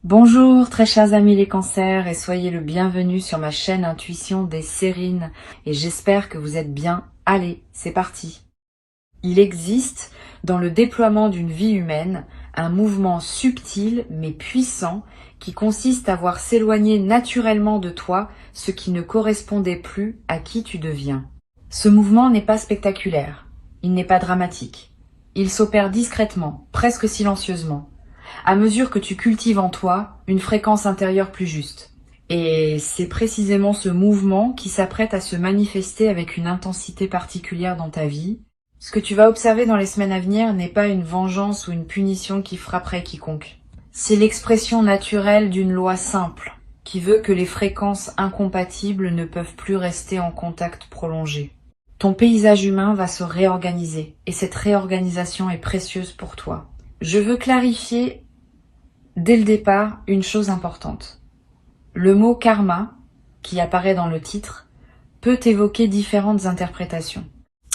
Bonjour très chers amis les cancers et soyez le bienvenu sur ma chaîne Intuition des Sérines et j'espère que vous êtes bien. Allez, c'est parti. Il existe dans le déploiement d'une vie humaine un mouvement subtil mais puissant qui consiste à voir s'éloigner naturellement de toi ce qui ne correspondait plus à qui tu deviens. Ce mouvement n'est pas spectaculaire, il n'est pas dramatique. Il s'opère discrètement, presque silencieusement, à mesure que tu cultives en toi une fréquence intérieure plus juste. Et c'est précisément ce mouvement qui s'apprête à se manifester avec une intensité particulière dans ta vie. Ce que tu vas observer dans les semaines à venir n'est pas une vengeance ou une punition qui frapperait quiconque. C'est l'expression naturelle d'une loi simple, qui veut que les fréquences incompatibles ne peuvent plus rester en contact prolongé. Ton paysage humain va se réorganiser, et cette réorganisation est précieuse pour toi. Je veux clarifier dès le départ une chose importante. Le mot karma, qui apparaît dans le titre, peut évoquer différentes interprétations.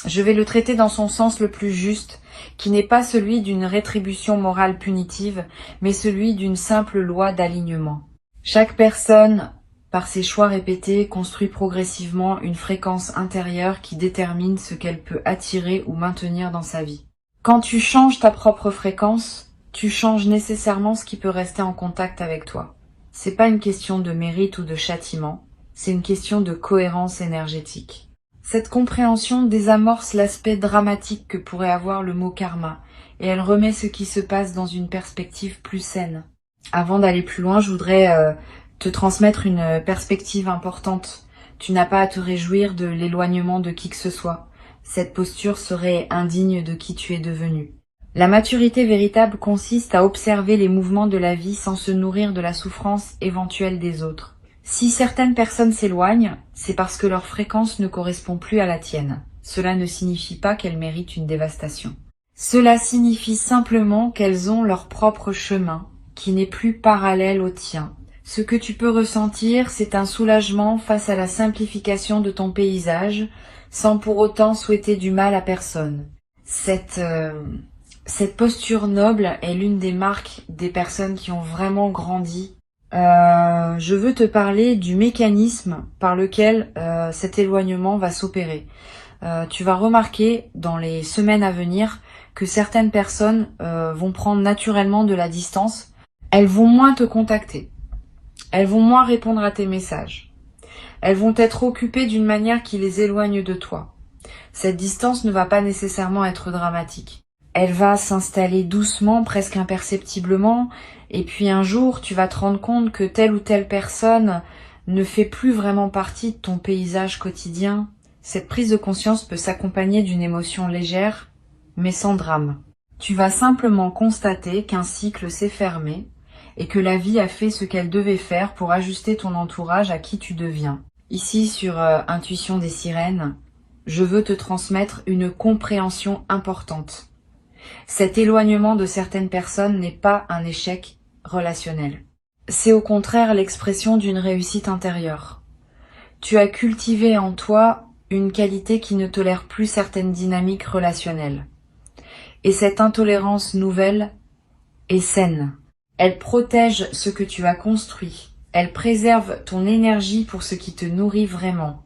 Je vais le traiter dans son sens le plus juste, qui n'est pas celui d'une rétribution morale punitive, mais celui d'une simple loi d'alignement. Chaque personne, par ses choix répétés, construit progressivement une fréquence intérieure qui détermine ce qu'elle peut attirer ou maintenir dans sa vie. Quand tu changes ta propre fréquence, tu changes nécessairement ce qui peut rester en contact avec toi. C'est pas une question de mérite ou de châtiment, c'est une question de cohérence énergétique. Cette compréhension désamorce l'aspect dramatique que pourrait avoir le mot karma, et elle remet ce qui se passe dans une perspective plus saine. Avant d'aller plus loin, je voudrais te transmettre une perspective importante. Tu n'as pas à te réjouir de l'éloignement de qui que ce soit. Cette posture serait indigne de qui tu es devenu. La maturité véritable consiste à observer les mouvements de la vie sans se nourrir de la souffrance éventuelle des autres. Si certaines personnes s'éloignent, c'est parce que leur fréquence ne correspond plus à la tienne. Cela ne signifie pas qu'elles méritent une dévastation. Cela signifie simplement qu'elles ont leur propre chemin, qui n'est plus parallèle au tien. Ce que tu peux ressentir, c'est un soulagement face à la simplification de ton paysage, sans pour autant souhaiter du mal à personne. Cette posture noble est l'une des marques des personnes qui ont vraiment grandi. Je veux te parler du mécanisme par lequel cet éloignement va s'opérer. Tu vas remarquer dans les semaines à venir que certaines personnes vont prendre naturellement de la distance. Elles vont moins te contacter. Elles vont moins répondre à tes messages. Elles vont être occupées d'une manière qui les éloigne de toi. Cette distance ne va pas nécessairement être dramatique. Elle va s'installer doucement, presque imperceptiblement, et puis un jour, tu vas te rendre compte que telle ou telle personne ne fait plus vraiment partie de ton paysage quotidien. Cette prise de conscience peut s'accompagner d'une émotion légère, mais sans drame. Tu vas simplement constater qu'un cycle s'est fermé et que la vie a fait ce qu'elle devait faire pour ajuster ton entourage à qui tu deviens. Ici, sur Intuition des Sirènes, je veux te transmettre une compréhension importante. Cet éloignement de certaines personnes n'est pas un échec relationnel. C'est au contraire l'expression d'une réussite intérieure. Tu as cultivé en toi une qualité qui ne tolère plus certaines dynamiques relationnelles. Et cette intolérance nouvelle est saine. Elle protège ce que tu as construit. Elle préserve ton énergie pour ce qui te nourrit vraiment.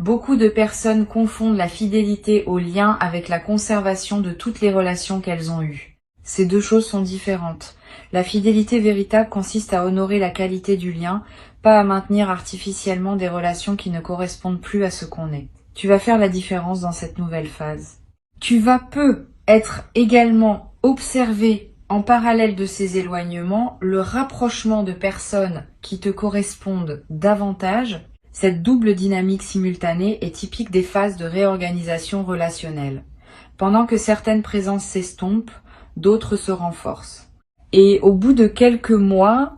Beaucoup de personnes confondent la fidélité au lien avec la conservation de toutes les relations qu'elles ont eues. Ces deux choses sont différentes. La fidélité véritable consiste à honorer la qualité du lien, pas à maintenir artificiellement des relations qui ne correspondent plus à ce qu'on est. Tu vas faire la différence dans cette nouvelle phase. Tu vas être également observé en parallèle de ces éloignements, le rapprochement de personnes qui te correspondent davantage. Cette double dynamique simultanée est typique des phases de réorganisation relationnelle. Pendant que certaines présences s'estompent, d'autres se renforcent. Et au bout de quelques mois,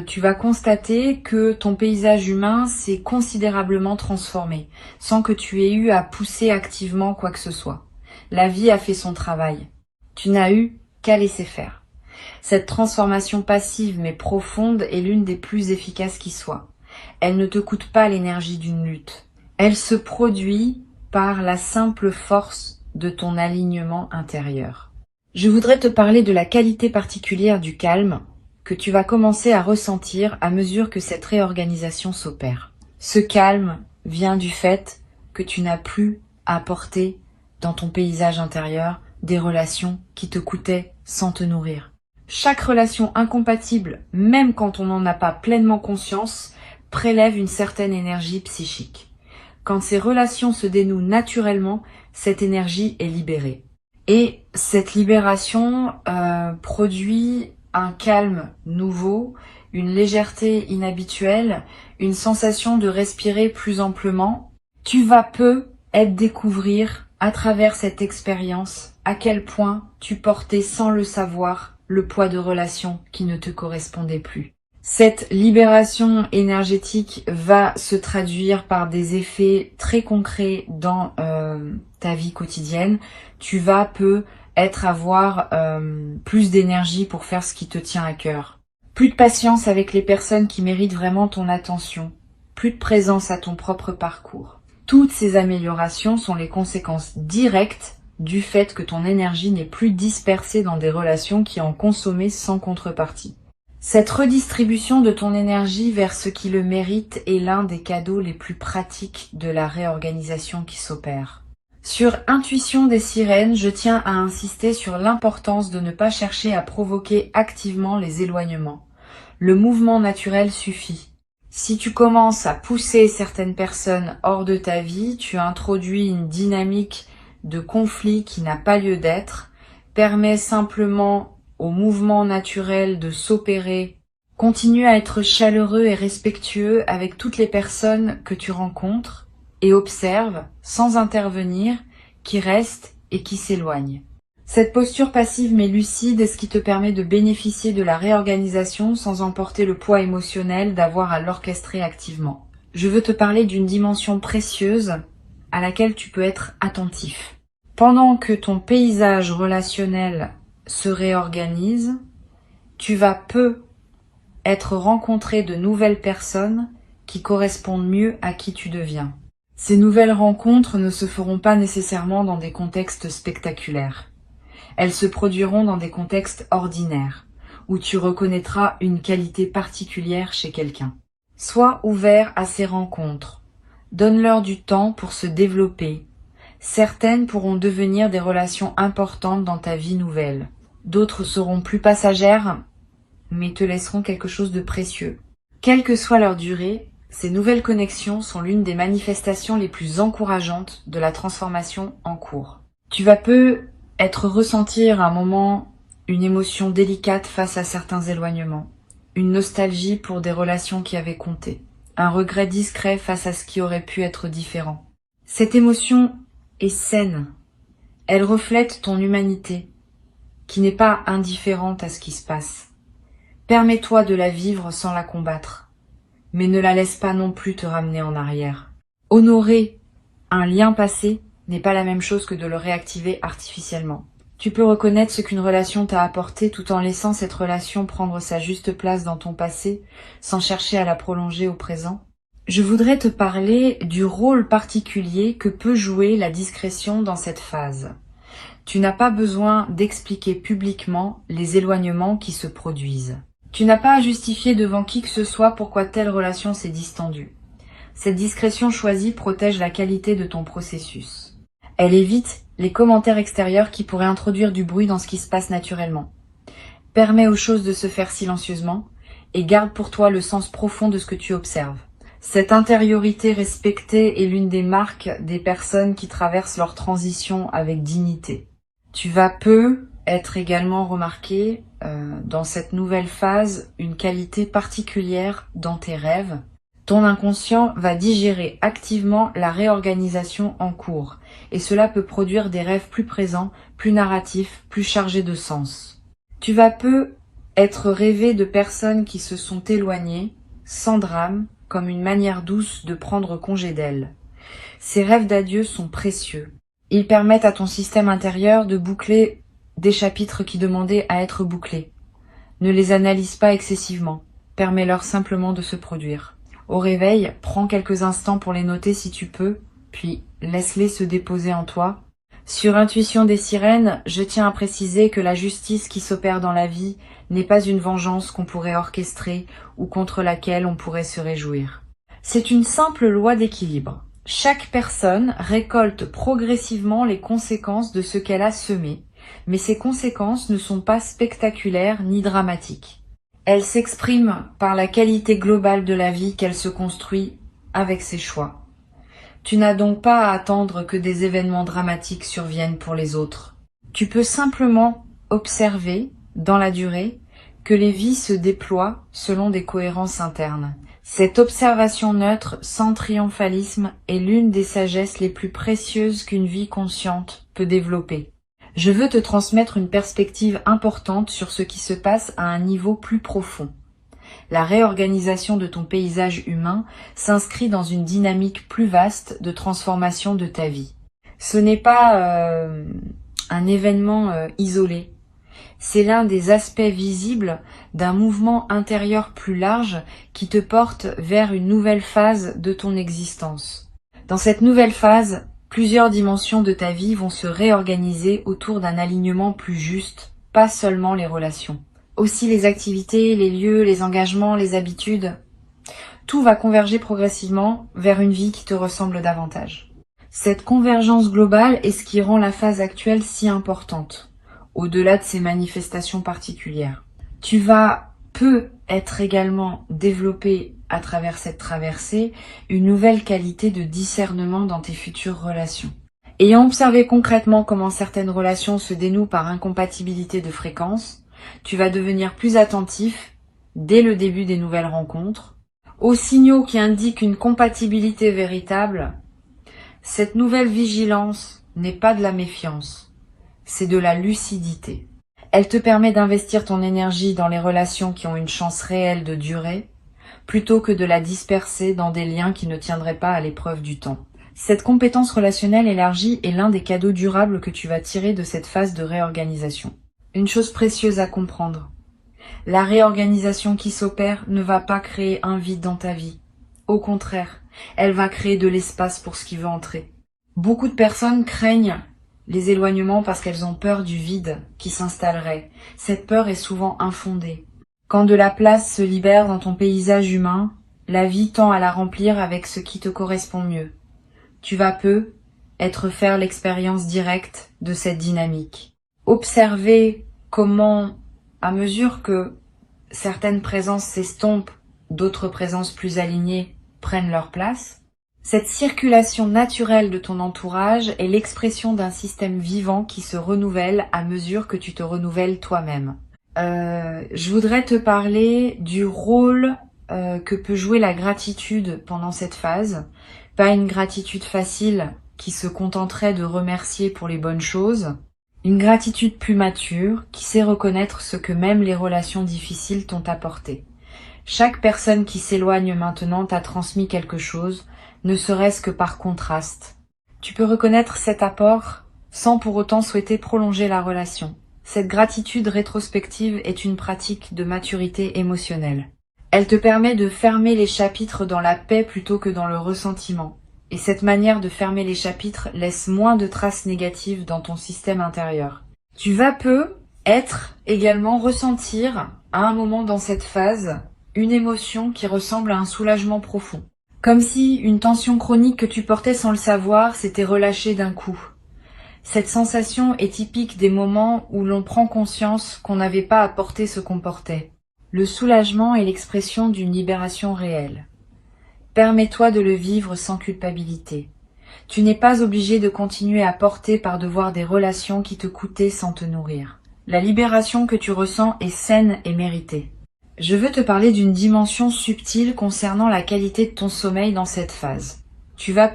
tu vas constater que ton paysage humain s'est considérablement transformé, sans que tu aies eu à pousser activement quoi que ce soit. La vie a fait son travail. Tu n'as eu qu'à laisser faire. Cette transformation passive mais profonde est l'une des plus efficaces qui soit. Elle ne te coûte pas l'énergie d'une lutte. Elle se produit par la simple force de ton alignement intérieur. Je voudrais te parler de la qualité particulière du calme que tu vas commencer à ressentir à mesure que cette réorganisation s'opère. Ce calme vient du fait que tu n'as plus à porter dans ton paysage intérieur des relations qui te coûtaient sans te nourrir. Chaque relation incompatible, même quand on n'en a pas pleinement conscience, prélève une certaine énergie psychique. Quand ces relations se dénouent naturellement, cette énergie est libérée. Et cette libération produit un calme nouveau, une légèreté inhabituelle, une sensation de respirer plus amplement. Tu vas peu découvrir à travers cette expérience à quel point tu portais sans le savoir le poids de relations qui ne te correspondaient plus. Cette libération énergétique va se traduire par des effets très concrets dans ta vie quotidienne. Tu vas avoir plus d'énergie pour faire ce qui te tient à cœur. Plus de patience avec les personnes qui méritent vraiment ton attention. Plus de présence à ton propre parcours. Toutes ces améliorations sont les conséquences directes du fait que ton énergie n'est plus dispersée dans des relations qui en consommaient sans contrepartie. Cette redistribution de ton énergie vers ce qui le mérite est l'un des cadeaux les plus pratiques de la réorganisation qui s'opère. Sur Intuition des sirènes, je tiens à insister sur l'importance de ne pas chercher à provoquer activement les éloignements. Le mouvement naturel suffit. Si tu commences à pousser certaines personnes hors de ta vie, tu introduis une dynamique de conflit qui n'a pas lieu d'être, permet simplement au mouvement naturel de s'opérer. Continue à être chaleureux et respectueux avec toutes les personnes que tu rencontres et observe, sans intervenir, qui restent et qui s'éloignent. Cette posture passive mais lucide est ce qui te permet de bénéficier de la réorganisation sans emporter le poids émotionnel d'avoir à l'orchestrer activement. Je veux te parler d'une dimension précieuse à laquelle tu peux être attentif. Pendant que ton paysage relationnel se réorganise, tu vas être rencontré de nouvelles personnes qui correspondent mieux à qui tu deviens. Ces nouvelles rencontres ne se feront pas nécessairement dans des contextes spectaculaires. Elles se produiront dans des contextes ordinaires, où tu reconnaîtras une qualité particulière chez quelqu'un. Sois ouvert à ces rencontres. Donne-leur du temps pour se développer. Certaines pourront devenir des relations importantes dans ta vie nouvelle. D'autres seront plus passagères, mais te laisseront quelque chose de précieux. Quelle que soit leur durée, ces nouvelles connexions sont l'une des manifestations les plus encourageantes de la transformation en cours. Tu vas ressentir à un moment une émotion délicate face à certains éloignements, une nostalgie pour des relations qui avaient compté, un regret discret face à ce qui aurait pu être différent. Cette émotion est saine. Elle reflète ton humanité, qui n'est pas indifférente à ce qui se passe. Permets-toi de la vivre sans la combattre, mais ne la laisse pas non plus te ramener en arrière. Honorer un lien passé n'est pas la même chose que de le réactiver artificiellement. Tu peux reconnaître ce qu'une relation t'a apporté tout en laissant cette relation prendre sa juste place dans ton passé, sans chercher à la prolonger au présent. Je voudrais te parler du rôle particulier que peut jouer la discrétion dans cette phase. Tu n'as pas besoin d'expliquer publiquement les éloignements qui se produisent. Tu n'as pas à justifier devant qui que ce soit pourquoi telle relation s'est distendue. Cette discrétion choisie protège la qualité de ton processus. Elle évite les commentaires extérieurs qui pourraient introduire du bruit dans ce qui se passe naturellement. Permet aux choses de se faire silencieusement et garde pour toi le sens profond de ce que tu observes. Cette intériorité respectée est l'une des marques des personnes qui traversent leur transition avec dignité. Tu vas être également remarqué dans cette nouvelle phase une qualité particulière dans tes rêves. Ton inconscient va digérer activement la réorganisation en cours et cela peut produire des rêves plus présents, plus narratifs, plus chargés de sens. Tu vas être rêvé de personnes qui se sont éloignées, sans drame, comme une manière douce de prendre congé d'elles. Ces rêves d'adieu sont précieux. Ils permettent à ton système intérieur de boucler des chapitres qui demandaient à être bouclés. Ne les analyse pas excessivement, permets-leur simplement de se produire. Au réveil, prends quelques instants pour les noter si tu peux, puis laisse-les se déposer en toi. Sur Intuition des sirènes, je tiens à préciser que la justice qui s'opère dans la vie n'est pas une vengeance qu'on pourrait orchestrer ou contre laquelle on pourrait se réjouir. C'est une simple loi d'équilibre. Chaque personne récolte progressivement les conséquences de ce qu'elle a semé, mais ces conséquences ne sont pas spectaculaires ni dramatiques. Elles s'expriment par la qualité globale de la vie qu'elle se construit avec ses choix. Tu n'as donc pas à attendre que des événements dramatiques surviennent pour les autres. Tu peux simplement observer, dans la durée, que les vies se déploient selon des cohérences internes. Cette observation neutre, sans triomphalisme, est l'une des sagesses les plus précieuses qu'une vie consciente peut développer. Je veux te transmettre une perspective importante sur ce qui se passe à un niveau plus profond. La réorganisation de ton paysage humain s'inscrit dans une dynamique plus vaste de transformation de ta vie. Ce n'est pas un événement isolé. C'est l'un des aspects visibles d'un mouvement intérieur plus large qui te porte vers une nouvelle phase de ton existence. Dans cette nouvelle phase, plusieurs dimensions de ta vie vont se réorganiser autour d'un alignement plus juste, pas seulement les relations. Aussi les activités, les lieux, les engagements, les habitudes. Tout va converger progressivement vers une vie qui te ressemble davantage. Cette convergence globale est ce qui rend la phase actuelle si importante, au-delà de ses manifestations particulières. Tu vas être également développé à travers cette traversée une nouvelle qualité de discernement dans tes futures relations. Ayant observé concrètement comment certaines relations se dénouent par incompatibilité de fréquence, tu vas devenir plus attentif, dès le début des nouvelles rencontres, aux signaux qui indiquent une compatibilité véritable. Cette nouvelle vigilance n'est pas de la méfiance, c'est de la lucidité. Elle te permet d'investir ton énergie dans les relations qui ont une chance réelle de durer, plutôt que de la disperser dans des liens qui ne tiendraient pas à l'épreuve du temps. Cette compétence relationnelle élargie est l'un des cadeaux durables que tu vas tirer de cette phase de réorganisation. Une chose précieuse à comprendre. La réorganisation qui s'opère ne va pas créer un vide dans ta vie. Au contraire, elle va créer de l'espace pour ce qui veut entrer. Beaucoup de personnes craignent les éloignements parce qu'elles ont peur du vide qui s'installerait. Cette peur est souvent infondée. Quand de la place se libère dans ton paysage humain, la vie tend à la remplir avec ce qui te correspond mieux. Tu vas faire l'expérience directe de cette dynamique. Observer comment, à mesure que certaines présences s'estompent, d'autres présences plus alignées prennent leur place. Cette circulation naturelle de ton entourage est l'expression d'un système vivant qui se renouvelle à mesure que tu te renouvelles toi-même. Je voudrais te parler du rôle que peut jouer la gratitude pendant cette phase. Pas une gratitude facile qui se contenterait de remercier pour les bonnes choses. Une gratitude plus mature qui sait reconnaître ce que même les relations difficiles t'ont apporté. Chaque personne qui s'éloigne maintenant t'a transmis quelque chose, ne serait-ce que par contraste. Tu peux reconnaître cet apport sans pour autant souhaiter prolonger la relation. Cette gratitude rétrospective est une pratique de maturité émotionnelle. Elle te permet de fermer les chapitres dans la paix plutôt que dans le ressentiment. Et cette manière de fermer les chapitres laisse moins de traces négatives dans ton système intérieur. Tu vas également ressentir, à un moment dans cette phase, une émotion qui ressemble à un soulagement profond. Comme si une tension chronique que tu portais sans le savoir s'était relâchée d'un coup. Cette sensation est typique des moments où l'on prend conscience qu'on n'avait pas à porter ce qu'on portait. Le soulagement est l'expression d'une libération réelle. Permets-toi de le vivre sans culpabilité. Tu n'es pas obligé de continuer à porter par devoir des relations qui te coûtaient sans te nourrir. La libération que tu ressens est saine et méritée. Je veux te parler d'une dimension subtile concernant la qualité de ton sommeil dans cette phase. Tu vas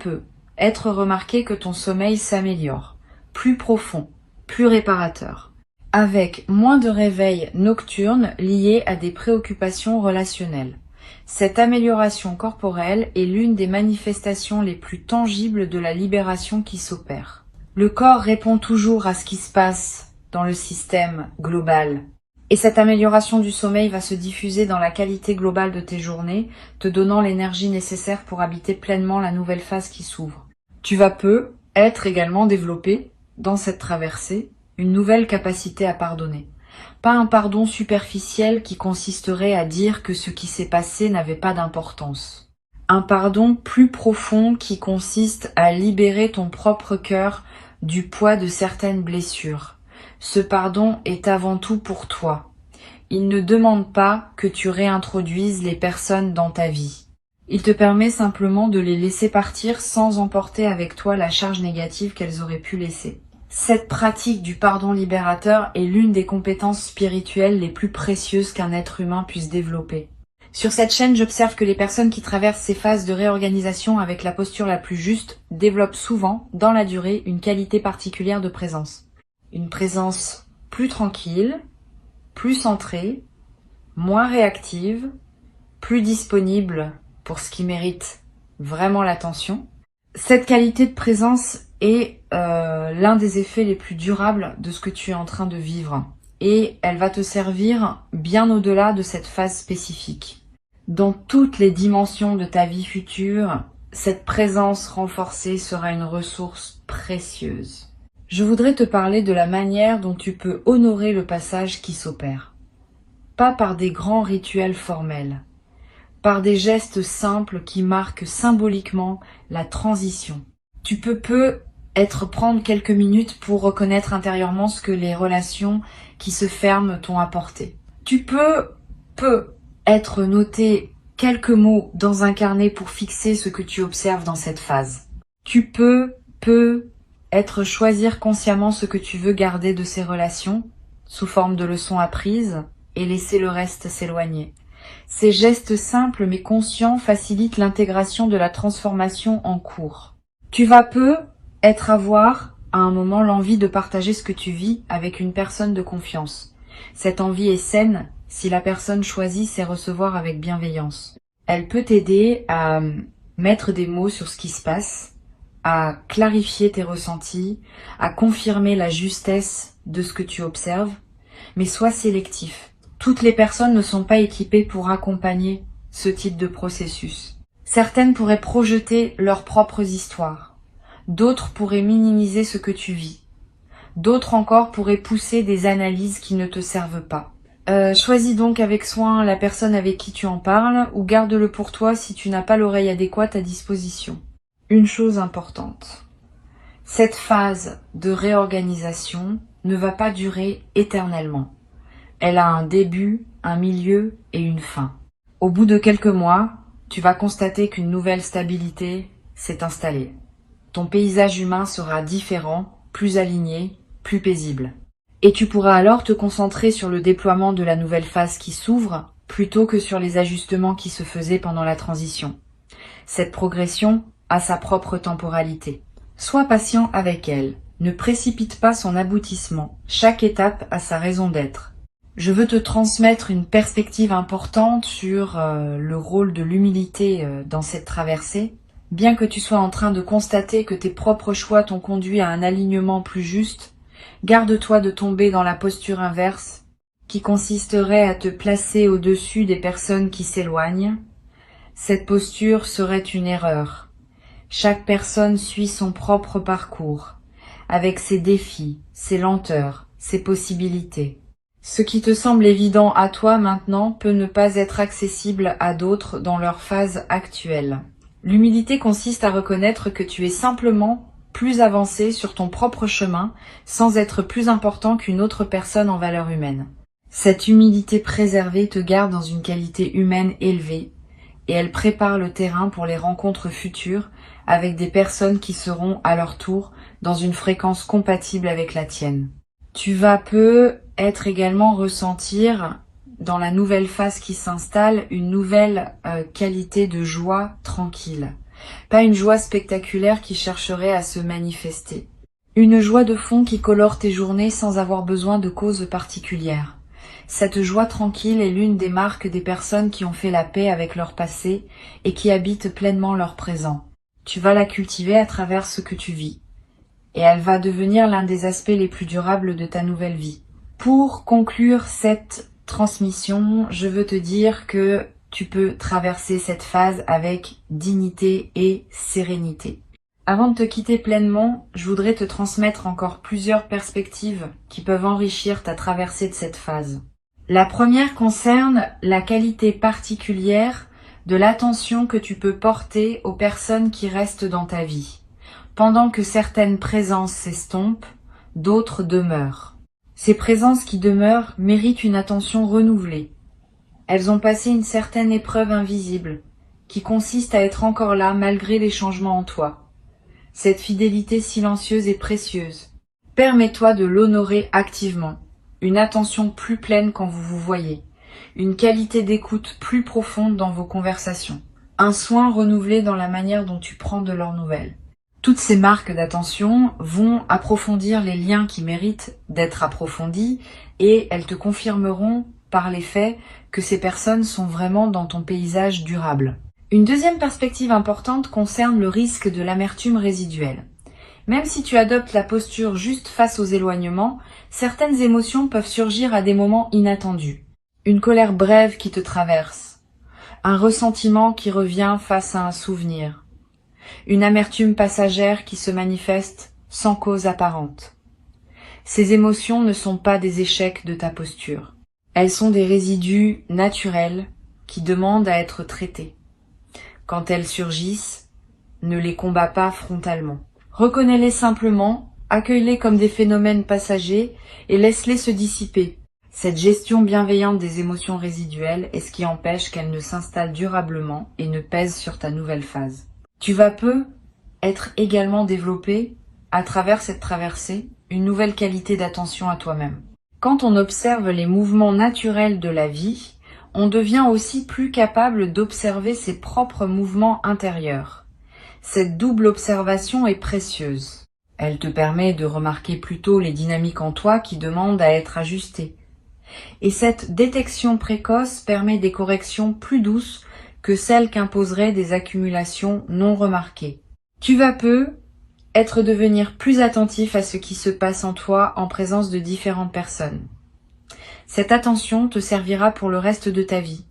être remarqué que ton sommeil s'améliore, plus profond, plus réparateur, avec moins de réveils nocturnes liés à des préoccupations relationnelles. Cette amélioration corporelle est l'une des manifestations les plus tangibles de la libération qui s'opère. Le corps répond toujours à ce qui se passe dans le système global. Et cette amélioration du sommeil va se diffuser dans la qualité globale de tes journées, te donnant l'énergie nécessaire pour habiter pleinement la nouvelle phase qui s'ouvre. Tu vas être également développé dans cette traversée, une nouvelle capacité à pardonner. Pas un pardon superficiel qui consisterait à dire que ce qui s'est passé n'avait pas d'importance. Un pardon plus profond qui consiste à libérer ton propre cœur du poids de certaines blessures. Ce pardon est avant tout pour toi. Il ne demande pas que tu réintroduises les personnes dans ta vie. Il te permet simplement de les laisser partir sans emporter avec toi la charge négative qu'elles auraient pu laisser. Cette pratique du pardon libérateur est l'une des compétences spirituelles les plus précieuses qu'un être humain puisse développer. Sur cette chaîne, j'observe que les personnes qui traversent ces phases de réorganisation avec la posture la plus juste développent souvent, dans la durée, une qualité particulière de présence. Une présence plus tranquille, plus centrée, moins réactive, plus disponible pour ce qui mérite vraiment l'attention. Cette qualité de présence est l'un des effets les plus durables de ce que tu es en train de vivre. Et elle va te servir bien au-delà de cette phase spécifique. Dans toutes les dimensions de ta vie future, cette présence renforcée sera une ressource précieuse. Je voudrais te parler de la manière dont tu peux honorer le passage qui s'opère. Pas par des grands rituels formels, par des gestes simples qui marquent symboliquement la transition. Tu peux prendre quelques minutes pour reconnaître intérieurement ce que les relations qui se ferment t'ont apporté. Tu peux être noté quelques mots dans un carnet pour fixer ce que tu observes dans cette phase. Tu peux choisir consciemment ce que tu veux garder de ces relations sous forme de leçons apprises et laisser le reste s'éloigner. Ces gestes simples mais conscients facilitent l'intégration de la transformation en cours. Tu vas avoir à un moment l'envie de partager ce que tu vis avec une personne de confiance. Cette envie est saine si la personne choisit sait recevoir avec bienveillance. Elle peut t'aider à mettre des mots sur ce qui se passe, à clarifier tes ressentis, à confirmer la justesse de ce que tu observes, mais sois sélectif. Toutes les personnes ne sont pas équipées pour accompagner ce type de processus. Certaines pourraient projeter leurs propres histoires. D'autres pourraient minimiser ce que tu vis. D'autres encore pourraient pousser des analyses qui ne te servent pas. Choisis donc avec soin la personne avec qui tu en parles ou garde-le pour toi si tu n'as pas l'oreille adéquate à disposition. Une chose importante. Cette phase de réorganisation ne va pas durer éternellement. Elle a un début, un milieu et une fin. Au bout de quelques mois, tu vas constater qu'une nouvelle stabilité s'est installée. Ton paysage humain sera différent, plus aligné, plus paisible. Et tu pourras alors te concentrer sur le déploiement de la nouvelle phase qui s'ouvre, plutôt que sur les ajustements qui se faisaient pendant la transition. Cette progression a sa propre temporalité. Sois patient avec elle. Ne précipite pas son aboutissement. Chaque étape a sa raison d'être. Je veux te transmettre une perspective importante sur le rôle de l'humilité dans cette traversée. Bien que tu sois en train de constater que tes propres choix t'ont conduit à un alignement plus juste, garde-toi de tomber dans la posture inverse, qui consisterait à te placer au-dessus des personnes qui s'éloignent. Cette posture serait une erreur. Chaque personne suit son propre parcours, avec ses défis, ses lenteurs, ses possibilités. Ce qui te semble évident à toi maintenant peut ne pas être accessible à d'autres dans leur phase actuelle. L'humilité consiste à reconnaître que tu es simplement plus avancé sur ton propre chemin sans être plus important qu'une autre personne en valeur humaine. Cette humilité préservée te garde dans une qualité humaine élevée et elle prépare le terrain pour les rencontres futures avec des personnes qui seront à leur tour dans une fréquence compatible avec la tienne. Tu vas être également ressentir dans la nouvelle phase qui s'installe une nouvelle qualité de joie tranquille. Pas une joie spectaculaire qui chercherait à se manifester. Une joie de fond qui colore tes journées sans avoir besoin de causes particulières. Cette joie tranquille est l'une des marques des personnes qui ont fait la paix avec leur passé et qui habitent pleinement leur présent. Tu vas la cultiver à travers ce que tu vis. Et elle va devenir l'un des aspects les plus durables de ta nouvelle vie. Pour conclure cette transmission, je veux te dire que tu peux traverser cette phase avec dignité et sérénité. Avant de te quitter pleinement, je voudrais te transmettre encore plusieurs perspectives qui peuvent enrichir ta traversée de cette phase. La première concerne la qualité particulière de l'attention que tu peux porter aux personnes qui restent dans ta vie. Pendant que certaines présences s'estompent, d'autres demeurent. Ces présences qui demeurent méritent une attention renouvelée. Elles ont passé une certaine épreuve invisible, qui consiste à être encore là malgré les changements en toi. Cette fidélité silencieuse est précieuse. Permets-toi de l'honorer activement. Une attention plus pleine quand vous vous voyez. Une qualité d'écoute plus profonde dans vos conversations. Un soin renouvelé dans la manière dont tu prends de leurs nouvelles. Toutes ces marques d'attention vont approfondir les liens qui méritent d'être approfondis et elles te confirmeront par les faits que ces personnes sont vraiment dans ton paysage durable. Une deuxième perspective importante concerne le risque de l'amertume résiduelle. Même si tu adoptes la posture juste face aux éloignements, certaines émotions peuvent surgir à des moments inattendus. Une colère brève qui te traverse, un ressentiment qui revient face à un souvenir, une amertume passagère qui se manifeste sans cause apparente. Ces émotions ne sont pas des échecs de ta posture. Elles sont des résidus naturels qui demandent à être traités. Quand elles surgissent, ne les combats pas frontalement. Reconnais-les simplement, accueille-les comme des phénomènes passagers et laisse-les se dissiper. Cette gestion bienveillante des émotions résiduelles est ce qui empêche qu'elles ne s'installent durablement et ne pèsent sur ta nouvelle phase. Tu vas peu être également développé, à travers cette traversée, une nouvelle qualité d'attention à toi-même. Quand on observe les mouvements naturels de la vie, on devient aussi plus capable d'observer ses propres mouvements intérieurs. Cette double observation est précieuse. Elle te permet de remarquer plutôt les dynamiques en toi qui demandent à être ajustées. Et cette détection précoce permet des corrections plus douces que celles qu'imposeraient des accumulations non remarquées. Tu vas peu devenir plus attentif à ce qui se passe en toi en présence de différentes personnes. Cette attention te servira pour le reste de ta vie,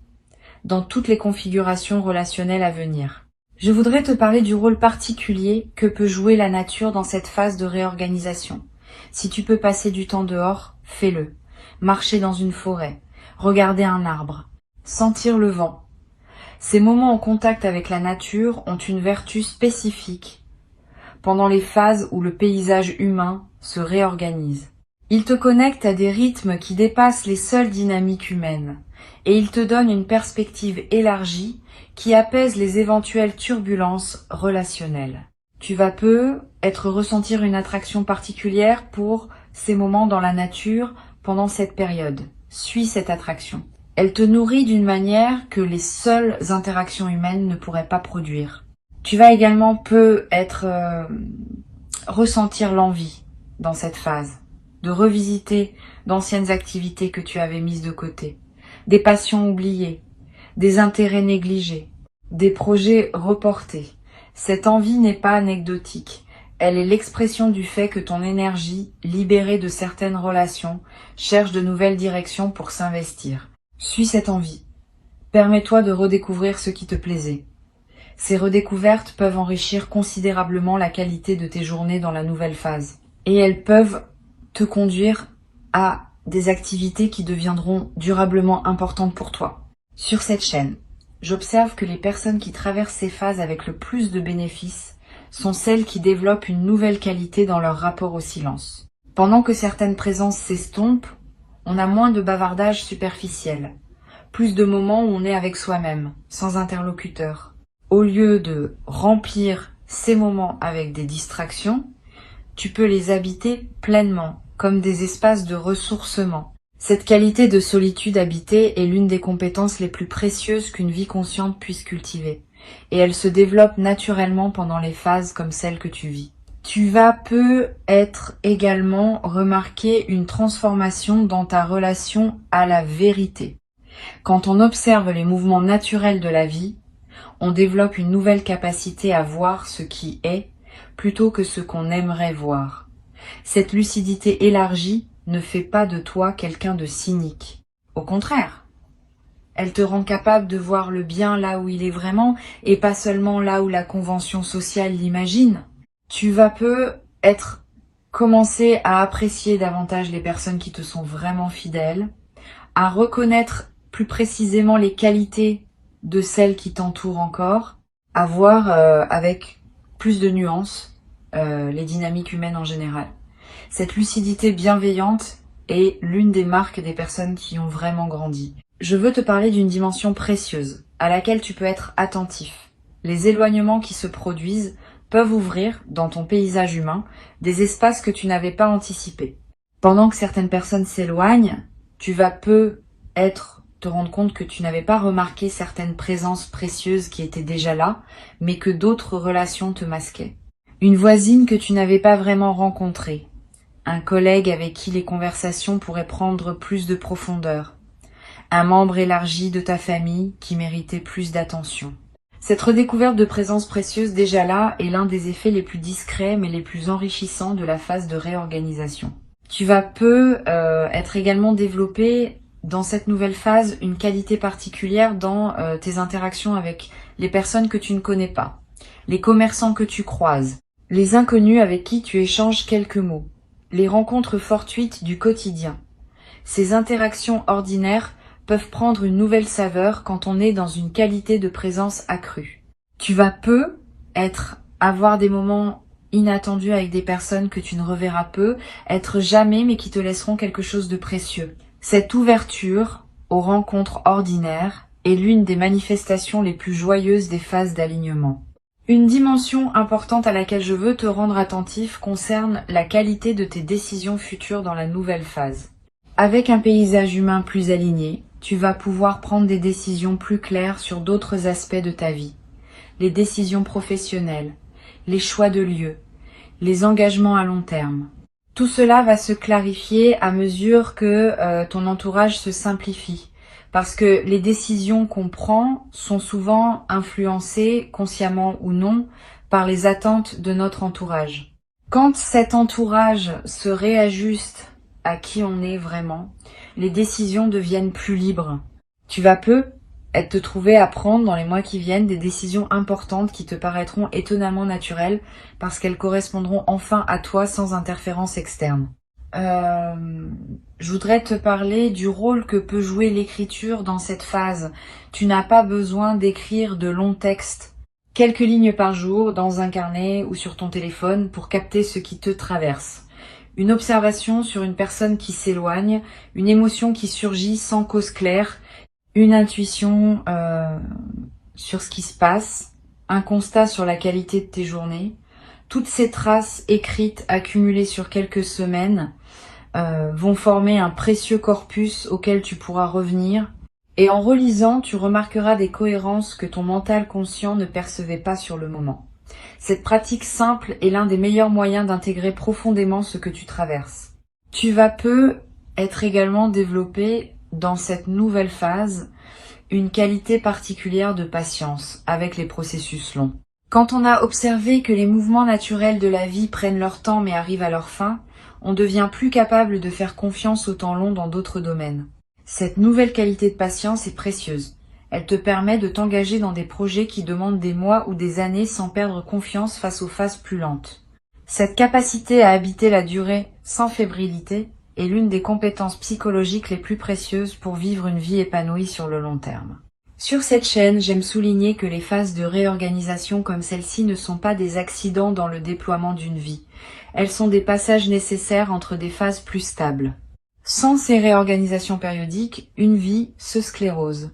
dans toutes les configurations relationnelles à venir. Je voudrais te parler du rôle particulier que peut jouer la nature dans cette phase de réorganisation. Si tu peux passer du temps dehors, fais-le. Marcher dans une forêt, regarder un arbre, sentir le vent. Ces moments en contact avec la nature ont une vertu spécifique pendant les phases où le paysage humain se réorganise. Ils te connectent à des rythmes qui dépassent les seules dynamiques humaines et ils te donnent une perspective élargie qui apaise les éventuelles turbulences relationnelles. Tu vas peu ressentir une attraction particulière pour ces moments dans la nature pendant cette période. Suis cette attraction. Elle te nourrit d'une manière que les seules interactions humaines ne pourraient pas produire. Tu vas également ressentir l'envie dans cette phase, de revisiter d'anciennes activités que tu avais mises de côté, des passions oubliées, des intérêts négligés, des projets reportés. Cette envie n'est pas anecdotique, elle est l'expression du fait que ton énergie, libérée de certaines relations, cherche de nouvelles directions pour s'investir. Suis cette envie. Permets-toi de redécouvrir ce qui te plaisait. Ces redécouvertes peuvent enrichir considérablement la qualité de tes journées dans la nouvelle phase. Et elles peuvent te conduire à des activités qui deviendront durablement importantes pour toi. Sur cette chaîne, j'observe que les personnes qui traversent ces phases avec le plus de bénéfices sont celles qui développent une nouvelle qualité dans leur rapport au silence. Pendant que certaines présences s'estompent, on a moins de bavardage superficiel, plus de moments où on est avec soi-même, sans interlocuteur. Au lieu de remplir ces moments avec des distractions, tu peux les habiter pleinement, comme des espaces de ressourcement. Cette qualité de solitude habitée est l'une des compétences les plus précieuses qu'une vie consciente puisse cultiver, et elle se développe naturellement pendant les phases comme celle que tu vis. Tu vas peu également remarquer une transformation dans ta relation à la vérité. Quand on observe les mouvements naturels de la vie, on développe une nouvelle capacité à voir ce qui est plutôt que ce qu'on aimerait voir. Cette lucidité élargie ne fait pas de toi quelqu'un de cynique. Au contraire, elle te rend capable de voir le bien là où il est vraiment et pas seulement là où la convention sociale l'imagine. Tu vas peu commencer à apprécier davantage les personnes qui te sont vraiment fidèles, à reconnaître plus précisément les qualités de celles qui t'entourent encore, à voir avec plus de nuances les dynamiques humaines en général. Cette lucidité bienveillante est l'une des marques des personnes qui ont vraiment grandi. Je veux te parler d'une dimension précieuse, à laquelle tu peux être attentif. Les éloignements qui se produisent peuvent ouvrir, dans ton paysage humain, des espaces que tu n'avais pas anticipés. Pendant que certaines personnes s'éloignent, tu vas te rendre compte que tu n'avais pas remarqué certaines présences précieuses qui étaient déjà là, mais que d'autres relations te masquaient. Une voisine que tu n'avais pas vraiment rencontrée, un collègue avec qui les conversations pourraient prendre plus de profondeur, un membre élargi de ta famille qui méritait plus d'attention. Cette redécouverte de présence précieuse déjà là est l'un des effets les plus discrets mais les plus enrichissants de la phase de réorganisation. Tu vas être également développé dans cette nouvelle phase une qualité particulière dans tes interactions avec les personnes que tu ne connais pas, les commerçants que tu croises, les inconnus avec qui tu échanges quelques mots, les rencontres fortuites du quotidien. Ces interactions ordinaires peuvent prendre une nouvelle saveur quand on est dans une qualité de présence accrue. Tu vas avoir des moments inattendus avec des personnes que tu ne reverras peu, être jamais mais qui te laisseront quelque chose de précieux. Cette ouverture aux rencontres ordinaires est l'une des manifestations les plus joyeuses des phases d'alignement. Une dimension importante à laquelle je veux te rendre attentif concerne la qualité de tes décisions futures dans la nouvelle phase. Avec un paysage humain plus aligné, tu vas pouvoir prendre des décisions plus claires sur d'autres aspects de ta vie. Les décisions professionnelles, les choix de lieu, les engagements à long terme. Tout cela va se clarifier à mesure que ton entourage se simplifie. Parce que les décisions qu'on prend sont souvent influencées, consciemment ou non, par les attentes de notre entourage. Quand cet entourage se réajuste à qui on est vraiment, les décisions deviennent plus libres. Tu vas te trouver à prendre dans les mois qui viennent des décisions importantes qui te paraîtront étonnamment naturelles parce qu'elles correspondront enfin à toi sans interférence externe. Je voudrais te parler du rôle que peut jouer l'écriture dans cette phase. Tu n'as pas besoin d'écrire de longs textes, quelques lignes par jour dans un carnet ou sur ton téléphone pour capter ce qui te traverse. Une observation sur une personne qui s'éloigne, une émotion qui surgit sans cause claire, une intuition sur ce qui se passe, un constat sur la qualité de tes journées. Toutes ces traces écrites accumulées sur quelques semaines vont former un précieux corpus auquel tu pourras revenir. Et en relisant, tu remarqueras des cohérences que ton mental conscient ne percevait pas sur le moment. Cette pratique simple est l'un des meilleurs moyens d'intégrer profondément ce que tu traverses. Tu vas être également développé dans cette nouvelle phase une qualité particulière de patience avec les processus longs. Quand on a observé que les mouvements naturels de la vie prennent leur temps mais arrivent à leur fin, on devient plus capable de faire confiance au temps long dans d'autres domaines. Cette nouvelle qualité de patience est précieuse. Elle te permet de t'engager dans des projets qui demandent des mois ou des années sans perdre confiance face aux phases plus lentes. Cette capacité à habiter la durée sans fébrilité est l'une des compétences psychologiques les plus précieuses pour vivre une vie épanouie sur le long terme. Sur cette chaîne, j'aime souligner que les phases de réorganisation comme celle-ci ne sont pas des accidents dans le déploiement d'une vie. Elles sont des passages nécessaires entre des phases plus stables. Sans ces réorganisations périodiques, une vie se sclérose.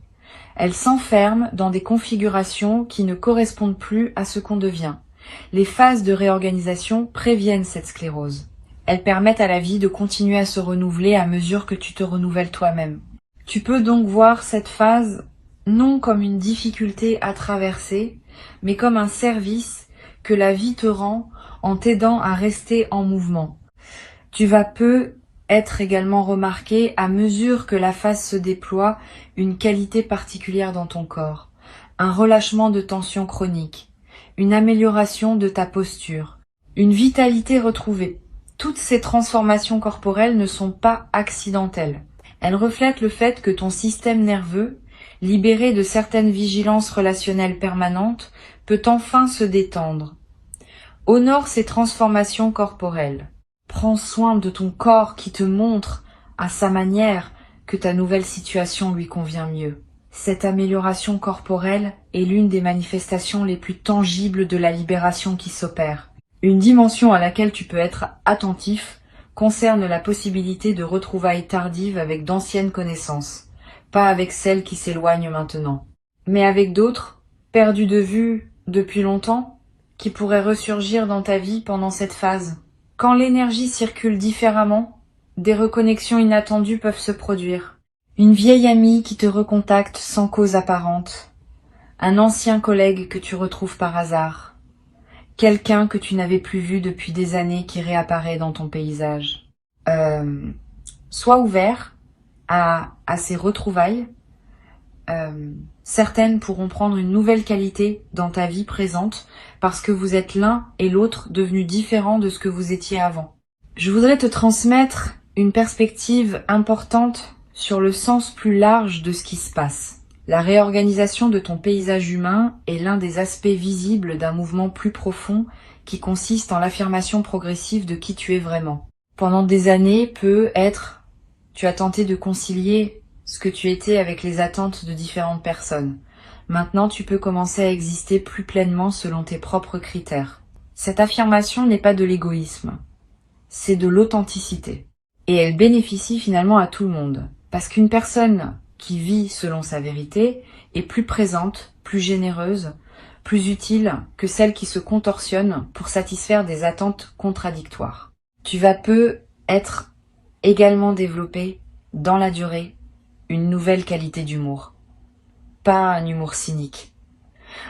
Elle s'enferme dans des configurations qui ne correspondent plus à ce qu'on devient. Les phases de réorganisation préviennent cette sclérose. Elles permettent à la vie de continuer à se renouveler à mesure que tu te renouvelles toi-même. Tu peux donc voir cette phase non comme une difficulté à traverser, mais comme un service que la vie te rend en t'aidant à rester en mouvement. Tu vas être également remarqué à mesure que la phase se déploie une qualité particulière dans ton corps, un relâchement de tension chronique, une amélioration de ta posture, une vitalité retrouvée. Toutes ces transformations corporelles ne sont pas accidentelles. Elles reflètent le fait que ton système nerveux, libéré de certaines vigilances relationnelles permanentes, peut enfin se détendre. Honore ces transformations corporelles. Prends soin de ton corps qui te montre, à sa manière, que ta nouvelle situation lui convient mieux. Cette amélioration corporelle est l'une des manifestations les plus tangibles de la libération qui s'opère. Une dimension à laquelle tu peux être attentif concerne la possibilité de retrouvailles tardives avec d'anciennes connaissances, pas avec celles qui s'éloignent maintenant, mais avec d'autres, perdues de vue depuis longtemps, qui pourraient ressurgir dans ta vie pendant cette phase. Quand l'énergie circule différemment, des reconnexions inattendues peuvent se produire. Une vieille amie qui te recontacte sans cause apparente, un ancien collègue que tu retrouves par hasard, quelqu'un que tu n'avais plus vu depuis des années qui réapparaît dans ton paysage. Sois ouvert à ces retrouvailles. Certaines pourront prendre une nouvelle qualité dans ta vie présente parce que vous êtes l'un et l'autre devenus différents de ce que vous étiez avant. Je voudrais te transmettre une perspective importante sur le sens plus large de ce qui se passe. La réorganisation de ton paysage humain est l'un des aspects visibles d'un mouvement plus profond qui consiste en l'affirmation progressive de qui tu es vraiment. Pendant des années, tu as tenté de concilier ce que tu étais avec les attentes de différentes personnes. Maintenant, tu peux commencer à exister plus pleinement selon tes propres critères. Cette affirmation n'est pas de l'égoïsme, c'est de l'authenticité. Et elle bénéficie finalement à tout le monde. Parce qu'une personne qui vit selon sa vérité est plus présente, plus généreuse, plus utile que celle qui se contorsionne pour satisfaire des attentes contradictoires. Tu vas être également développé dans la durée une nouvelle qualité d'humour. Pas un humour cynique.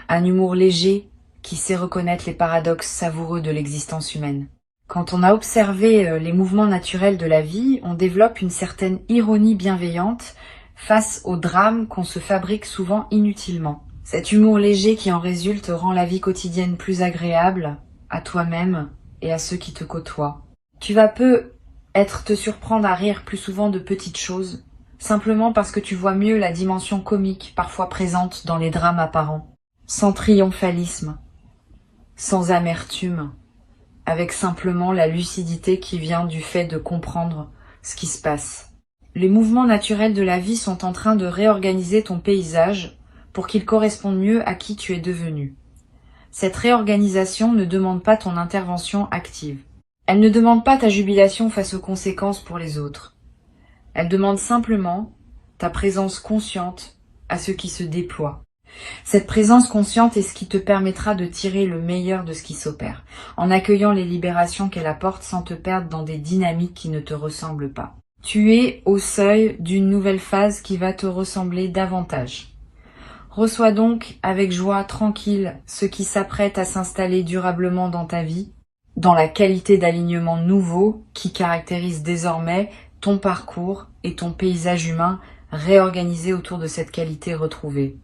Un humour léger qui sait reconnaître les paradoxes savoureux de l'existence humaine. Quand on a observé les mouvements naturels de la vie, on développe une certaine ironie bienveillante face aux drames qu'on se fabrique souvent inutilement. Cet humour léger qui en résulte rend la vie quotidienne plus agréable à toi-même et à ceux qui te côtoient. Tu vas te surprendre à rire plus souvent de petites choses, simplement parce que tu vois mieux la dimension comique parfois présente dans les drames apparents. Sans triomphalisme, sans amertume, avec simplement la lucidité qui vient du fait de comprendre ce qui se passe. Les mouvements naturels de la vie sont en train de réorganiser ton paysage pour qu'il corresponde mieux à qui tu es devenu. Cette réorganisation ne demande pas ton intervention active. Elle ne demande pas ta jubilation face aux conséquences pour les autres. Elle demande simplement ta présence consciente à ce qui se déploie. Cette présence consciente est ce qui te permettra de tirer le meilleur de ce qui s'opère, en accueillant les libérations qu'elle apporte sans te perdre dans des dynamiques qui ne te ressemblent pas. Tu es au seuil d'une nouvelle phase qui va te ressembler davantage. Reçois donc avec joie tranquille ce qui s'apprête à s'installer durablement dans ta vie, dans la qualité d'alignement nouveau qui caractérise désormais ton parcours et ton paysage humain réorganisé autour de cette qualité retrouvée.